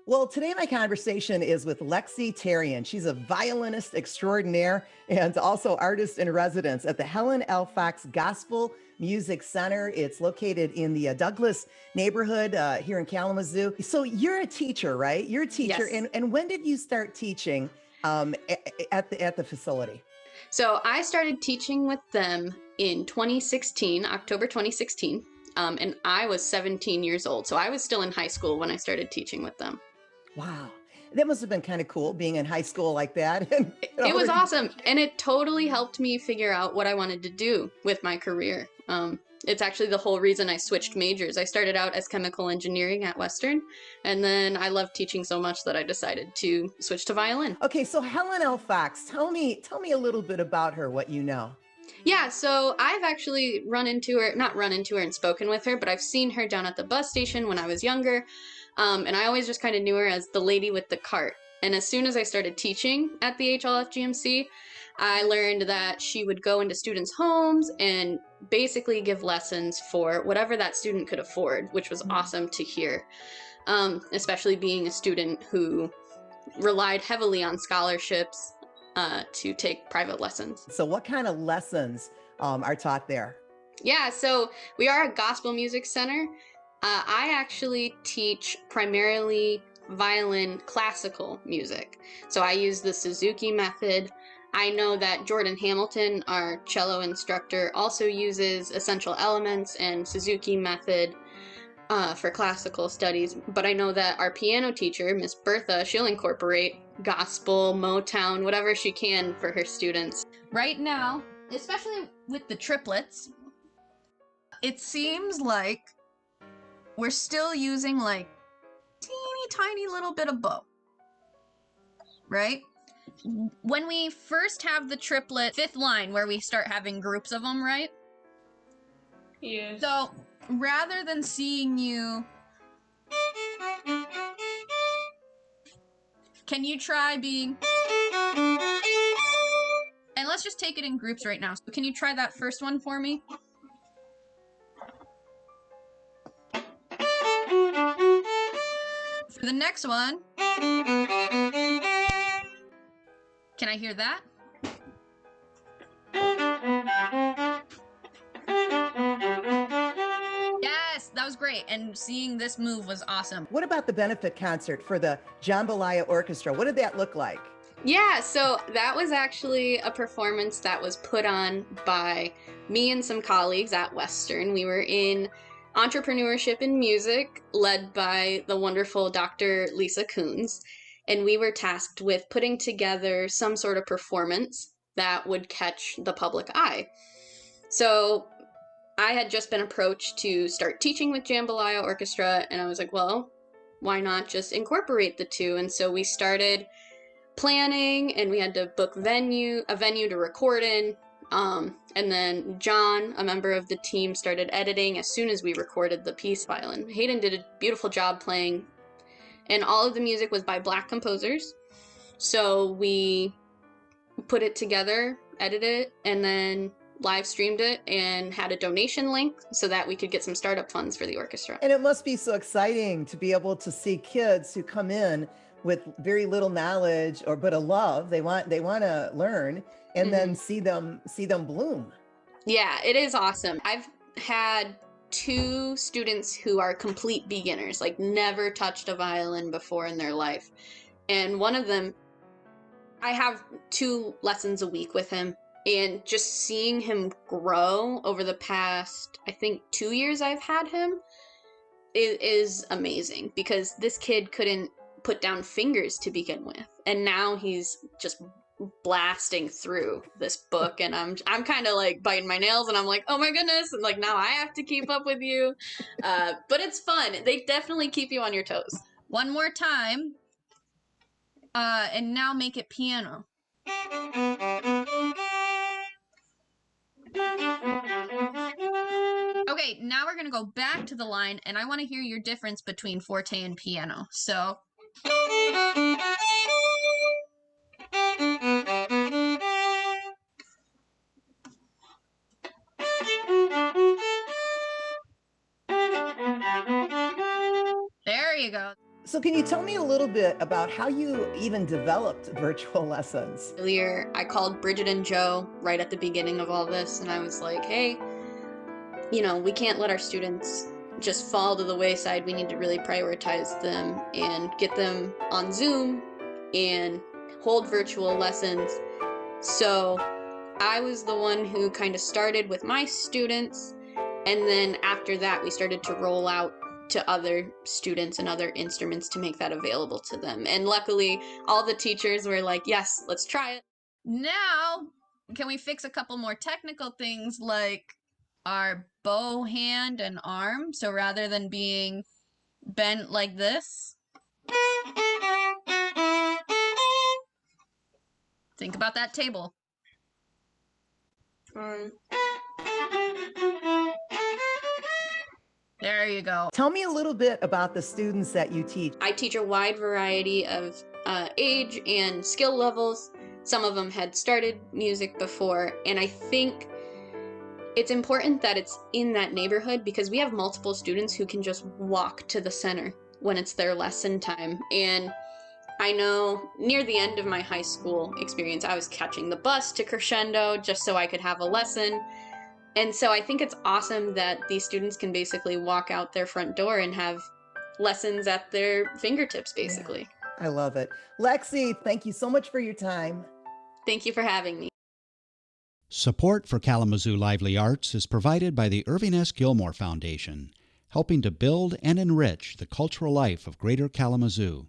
Well, today my conversation is with Lexi Tarian. She's a violinist extraordinaire and also artist in residence at the Helen L. Gospel Music Center. It's located in the Douglas neighborhood here in Kalamazoo. So you're a teacher, right? You're a teacher. Yes. And when did you start teaching at the facility? So I started teaching with them in 2016, October 2016, and I was 17 years old. So I was still in high school when I started teaching with them. Wow. That must have been kind of cool being in high school like that. It was awesome, and it totally helped me figure out what I wanted to do with my career. It's actually the whole reason I switched majors. I started out as chemical engineering at Western, and then I loved teaching so much that I decided to switch to violin. Okay, so Helen L. Tell me a little bit about her, what you know. Yeah, so I've actually not run into her and spoken with her, but I've seen her down at the bus station when I was younger. And I always just kind of knew her as the lady with the cart. And as soon as I started teaching at the HLFGMC, I learned that she would go into students' homes and basically give lessons for whatever that student could afford, which was awesome to hear, especially being a student who relied heavily on scholarships to take private lessons. So, what kind of lessons are taught there? Yeah, so we are a gospel music center. I actually teach primarily violin classical music. So I use the Suzuki method. I know that Jordan Hamilton, our cello instructor, also uses essential elements and Suzuki method for classical studies. But I know that our piano teacher, Miss Bertha, she'll incorporate gospel, Motown, whatever she can for her students. Right now, especially with the triplets, it seems like we're still using like teeny tiny little bit of bow, right? When we first have the triplet fifth line where we start having groups of them, right? Yes. So rather than seeing you, can you try being, and let's just take it in groups right now. So can you try that first one for me? For the next one, can I hear that? Yes, that was great. And seeing this move was awesome. What about the benefit concert for the Jambalaya Orchestra? What did that look like? Yeah, so that was actually a performance that was put on by me and some colleagues at Western. We were in entrepreneurship in music, led by the wonderful Dr. Lisa Coons, and we were tasked with putting together some sort of performance that would catch the public eye. So I had just been approached to start teaching with Jambalaya Orchestra, and I was like, well, why not just incorporate the two? And so we started planning, and we had to book a venue to record in. And then John, a member of the team, started editing as soon as we recorded the piece violin. Hayden did a beautiful job playing, and all of the music was by Black composers. So we put it together, edited it, and then live streamed it and had a donation link so that we could get some startup funds for the orchestra. And it must be so exciting to be able to see kids who come in with very little knowledge but a love. They want to learn, and then see them bloom. Yeah, it is awesome. I've had 2 students who are complete beginners, like never touched a violin before in their life. And one of them, I have 2 lessons a week with him, and just seeing him grow over the past, I think 2 years I've had him, is amazing, because this kid couldn't put down fingers to begin with, and now he's just blasting through this book, and I'm kind of like biting my nails, and I'm like, oh my goodness, and like now I have to keep up with you. But it's fun. They definitely keep you on your toes. One more time, and now make it piano. Okay, now we're gonna go back to the line, and I want to hear your difference between forte and piano. So. There you go. So can you tell me a little bit about how you even developed virtual lessons? Earlier, I called Bridget and Joe right at the beginning of all this, and I was like, hey, we can't let our students just fall to the wayside. We need to really prioritize them and get them on Zoom and hold virtual lessons. So I was the one who kind of started with my students, and then after that we started to roll out to other students and other instruments to make that available to them. And luckily all the teachers were like, yes, let's try it. Now, can we fix a couple more technical things like our bow hand and arm? So rather than being bent like this, think about that table. There you go. Tell me a little bit about the students that you teach. I teach a wide variety of age and skill levels. Some of them had started music before, and I think it's important that it's in that neighborhood because we have multiple students who can just walk to the center when it's their lesson time. And I know near the end of my high school experience, I was catching the bus to Crescendo just so I could have a lesson. And so I think it's awesome that these students can basically walk out their front door and have lessons at their fingertips, basically. Yeah, I love it. Lexi, thank you so much for your time. Thank you for having me. Support for Kalamazoo Lively Arts is provided by the Irving S. Gilmore Foundation, helping to build and enrich the cultural life of Greater Kalamazoo.